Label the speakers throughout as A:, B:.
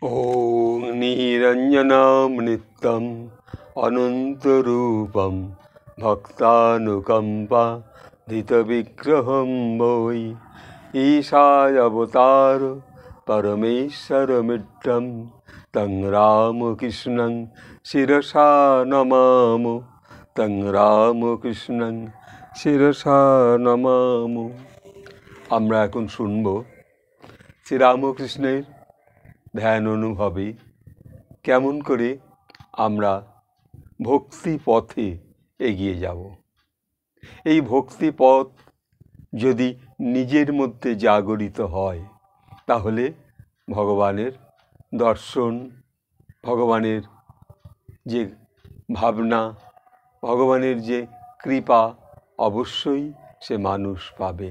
A: ॐ निरञ्जनं नित्यम् अनन्तरूपं भक्तानुकम्पाधितविग्रहं वै ईशायावतार परमेश्वरमिड्ढं तं रामकृष्णं शिरसा नमामि। तं রামকৃষ্ণং শিরসা নমামি। আমরা এখন শুনব শ্রীরামকৃষ্ণের ধ্যান অনুভবে কেমন করে আমরা ভক্তি পথে এগিয়ে যাব। এই ভক্তি পথ যদি নিজের মধ্যে জাগরিত হয় তাহলে ভগবানের দর্শন, ভগবানের যে ভাবনা, ভগবানের যে কৃপা অবশ্যই সে মানুষ পাবে।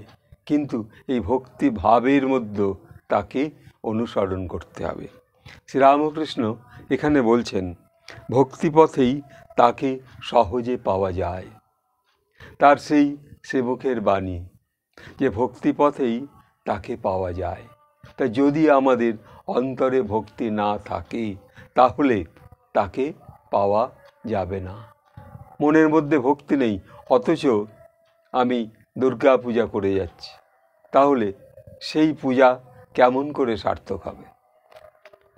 A: কিন্তু এই ভক্তি ভাবের মধ্যে তাকে অনুসরণ করতে হবে। শ্রীরামকৃষ্ণ এখানে বলছেন ভক্তিপথেই তাকে সহজে পাওয়া যায়। তার সেই সেবকের বাণী যে ভক্তিপথেই তাকে পাওয়া যায়। তা যদি আমাদের অন্তরে ভক্তি না থাকে তাহলে তাকে পাওয়া যাবে না। মনের মধ্যে ভক্তি নেই, অথচ আমি দুর্গা পূজা করে যাচ্ছি, তাহলে সেই পূজা কেমন করে সার্থক হবে?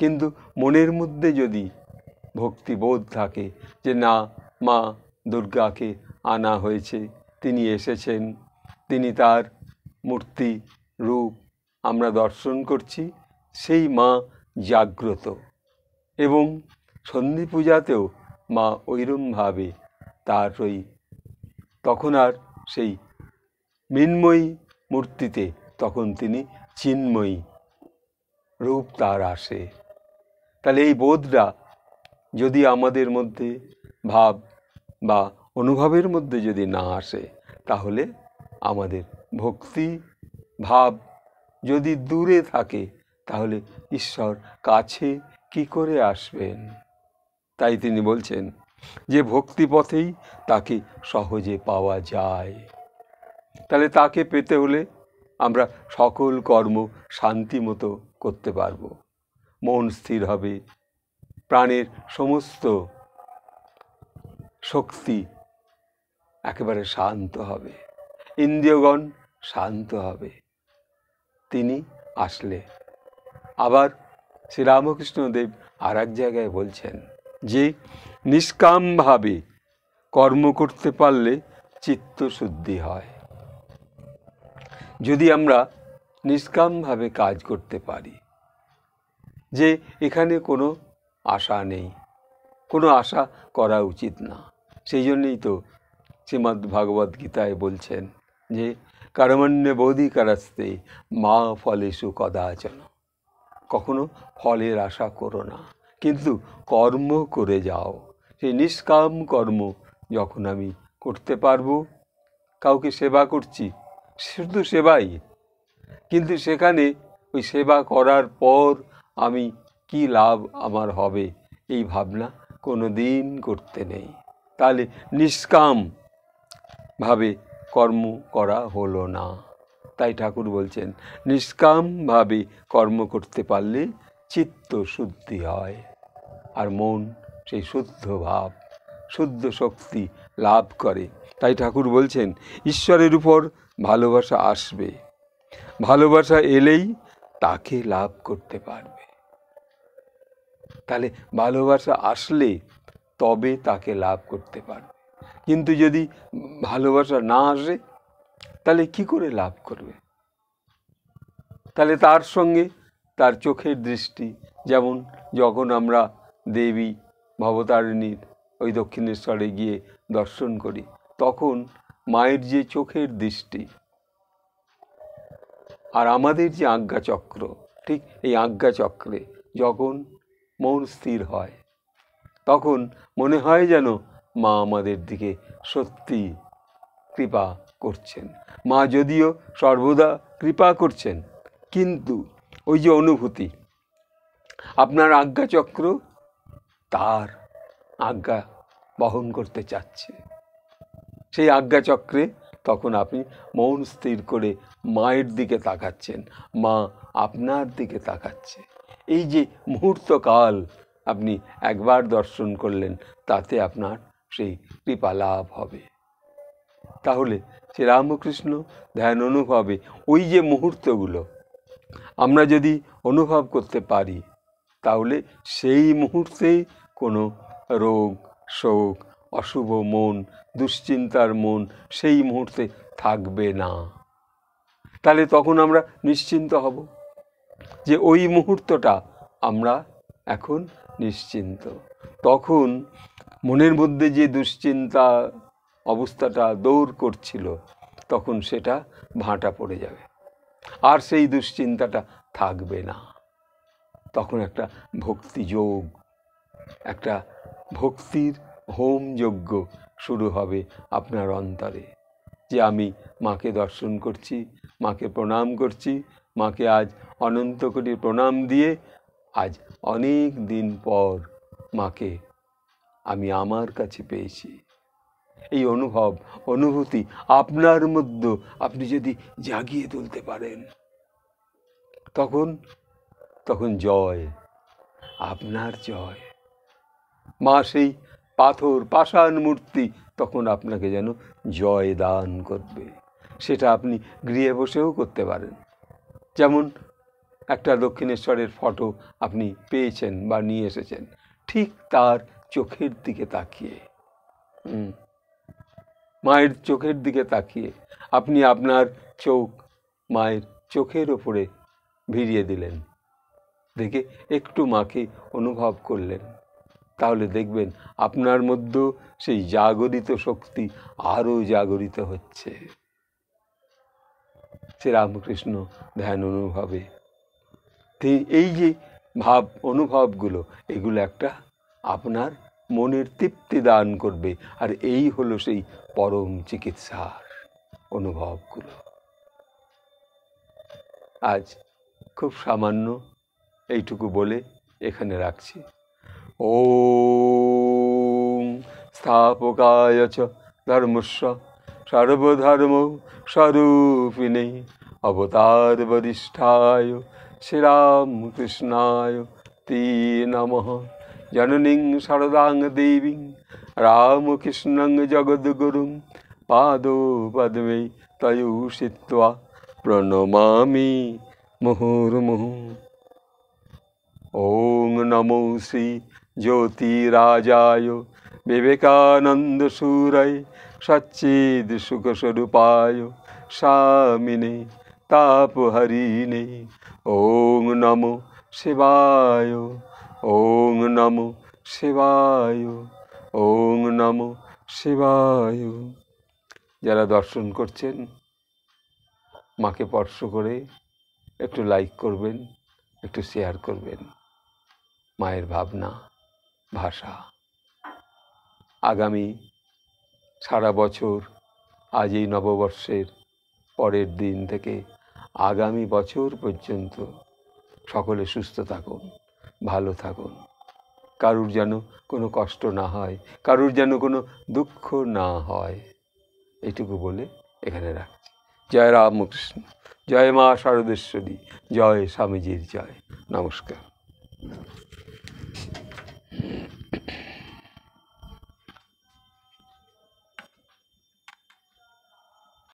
A: কিন্তু মনের মধ্যে যদি ভক্তিবোধ থাকে যে না, মা দুর্গাকে আনা হয়েছে, তিনি এসেছেন, তিনি তার মূর্তি রূপ আমরা দর্শন করছি, সেই মা জাগ্রত। এবং সন্ধি পূজাতেও মা ওইরমভাবে তার তখন আর সেই মৃন্ময়ী মূর্তিতে তখন তিনি চিন্ময়ী রূপ তার আসে। তাহলে এই বোধটা যদি আমাদের মধ্যে ভাব বা অনুভবের মধ্যে যদি না আসে তাহলে আমাদের ভক্তি ভাব যদি দূরে থাকে তাহলে ঈশ্বর কাছে কি করে আসবেন? তাই তিনি বলছেন যে ভক্তিপথেই তাকে সহজে পাওয়া যায়। তাহলে তাকে পেতে হলে আমরা সকল কর্ম শান্তি মতো করতে পারব। মন স্থির হবে, প্রাণের সমস্ত শক্তি একেবারে শান্ত হবে, ইন্দ্রিয়গণ শান্ত হবে তিনি আসলে। আবার শ্রীরামকৃষ্ণদেব আর এক জায়গায় বলছেন যে নিষ্কামভাবে কর্ম করতে পারলে চিত্তশুদ্ধি হয়। যদি আমরা নিষ্কামভাবে কাজ করতে পারি, যে এখানে কোনো আশা নেই, কোনো আশা করা উচিত না, সেই জন্যই তো শ্রীমদ্ ভাগবত গীতায় বলছেন যে কর্মণ্যে বোধিকারস্তে মা ফলেষু কদাচন। কখনো ফলের আশা করো না, কিন্তু কর্ম করে যাও। সেই নিষ্কাম কর্ম যখন আমি করতে পারবো, কাউকে সেবা করছি, শুধু সেবাই, কিন্তু সেখানে ওই সেবা করার পর আমি কি লাভ আমার হবে এই ভাবনা কোনো দিন করতে নেই। তাহলে নিষ্কাম ভাবে কর্ম করা হলো না। তাই ঠাকুর বলছেন নিষ্কামভাবে কর্ম করতে পারলে চিত্ত শুদ্ধি হয়, আর মন সেই শুদ্ধ ভাব শুদ্ধ শক্তি লাভ করে। তাই ঠাকুর বলছেন ঈশ্বরের উপর ভালোবাসা আসবে, ভালোবাসা এলেই তাকে লাভ করতে পারবে। তাহলে ভালোবাসা আসলে তবে তাকে লাভ করতে পারবে। কিন্তু যদি ভালোবাসা না আসে তাহলে কি করে লাভ করবে? তাহলে তার সঙ্গে তার চোখের দৃষ্টি, যেমন যখন আমরা দেবী ভবতারিণীর ওই দক্ষিণেশ্বরে গিয়ে দর্শন করি, তখন মায়ের যে চোখের দৃষ্টি আর আমাদের যে আজ্ঞাচক্র, ঠিক এই আজ্ঞাচক্রে যখন মন স্থির হয় তখন মনে হয় যেন মা আমাদের দিকে সত্যি কৃপা করছেন। মা যদিও সর্বদা কৃপা করছেন, কিন্তু ওই যে অনুভূতি, আপনার আজ্ঞাচক্র তার আজ্ঞা বহন করতে চাচ্ছে, সেই আজ্ঞাচক্রে তখন আপনি মন স্থির করে মায়ের দিকে তাকাচ্ছেন, মা আপনার দিকে তাকাচ্ছে। এই যে মুহূর্তকাল আপনি একবার দর্শন করলেন, তাতে আপনার সেই কৃপা লাভ হবে। তাহলে শ্রীরামকৃষ্ণ ধ্যান অনুভবে ওই যে মুহূর্তগুলো আমরা যদি অনুভব করতে পারি, তাহলে সেই মুহূর্তে কোনো রোগ, শোক, অশুভ মন, দুশ্চিন্তার মন সেই মুহূর্তে থাকবে না। তাহলে তখন আমরা নিশ্চিন্ত হব যে ওই মুহূর্তটা আমরা এখন নিশ্চিন্ত। তখন মনের মধ্যে যে দুশ্চিন্তা অবস্থাটা দৌড় করছিল, তখন সেটা ভাঁটা পড়ে যাবে, আর সেই দুশ্চিন্তাটা থাকবে না। তখন একটা ভক্তিযোগ, একটা ভক্তির হোম যজ্ঞ শুরু হবে আপনার অন্তরে, যে আমি মাকে দর্শন করছি, মাকে প্রণাম করছি, মাকে আজ অনন্ত কোটি প্রণাম দিয়ে আজ অনেক দিন পর মাকে আমি আমার কাছে পেয়েছি। এই অনুভূতি আপনার মধ্যে আপনি যদি জাগিয়ে তুলতে পারেন, তখন জয়, আপনার জয়। মা সেই পাষাণ মূর্তি তখন আপনাকে যেন জয় দান করবে। সেটা আপনি গৃহে বসেও করতে পারেন। যেমন একটা দক্ষিণেশ্বরের ফটো আপনি পেয়েছেন বা নিয়ে এসেছেন, ঠিক তার চোখের দিকে তাকিয়ে, মায়ের চোখের দিকে তাকিয়ে আপনি আপনার চোখ মায়ের চোখের ওপরে ভিড়িয়ে দিলেন, দেখে একটু মাকে অনুভব করলেন, তাহলে দেখবেন আপনার মধ্যে সেই জাগরিত শক্তি আরও জাগরিত হচ্ছে। শ্রীরামকৃষ্ণ ধ্যান অনুভবে এই যে ভাব অনুভবগুলো, এগুলো একটা আপনার মনের তৃপ্তি দান করবে, আর এই হলো সেই পরম চিকিৎসার অনুভবগুলো। আজ খুব সামান্য এইটুকু বলে এখানে রাখছি। ওম স্থাপকায় চ ধর্মস্য সর্বধর্ম স্বরূপিণে অবতার বরিষ্ঠায় শ্রীরামকৃষ্ণায় তে নমঃ। জননীং শারদাং দেবীং রামকৃষ্ণং জগদ্গুরুং পাদো পদ্মে তয়োষিত্বা প্রণমামি মুহুর্মুহু। ওং নমো শ্রী জ্যোতিরাজায় বিবেকানন্দ সুরায় সচ্চিদ সুখস্বরূপায় স্বামিনে তাপহরিণে। ওং নমো শিবায়, ওং নমো শিবায়, ওং নমো শিবায়। যারা দর্শন করছেন, মাকে স্পর্শ করে একটু লাইক করবেন, একটু শেয়ার করবেন। মায়ের ভাবনা, ভাষা আগামী সারা বছর, আজ এই নববর্ষের পরের দিন থেকে আগামী বছর পর্যন্ত সকলে সুস্থ থাকুন, ভালো থাকুন, কারুর যেন কোনো কষ্ট না হয়, কারুর যেন কোনো দুঃখ না হয়, এটুকু বলে এখানে রাখছি। জয় রামকৃষ্ণ, জয় মা শারদেশ্বরী, জয় স্বামীজির জয়। নমস্কার।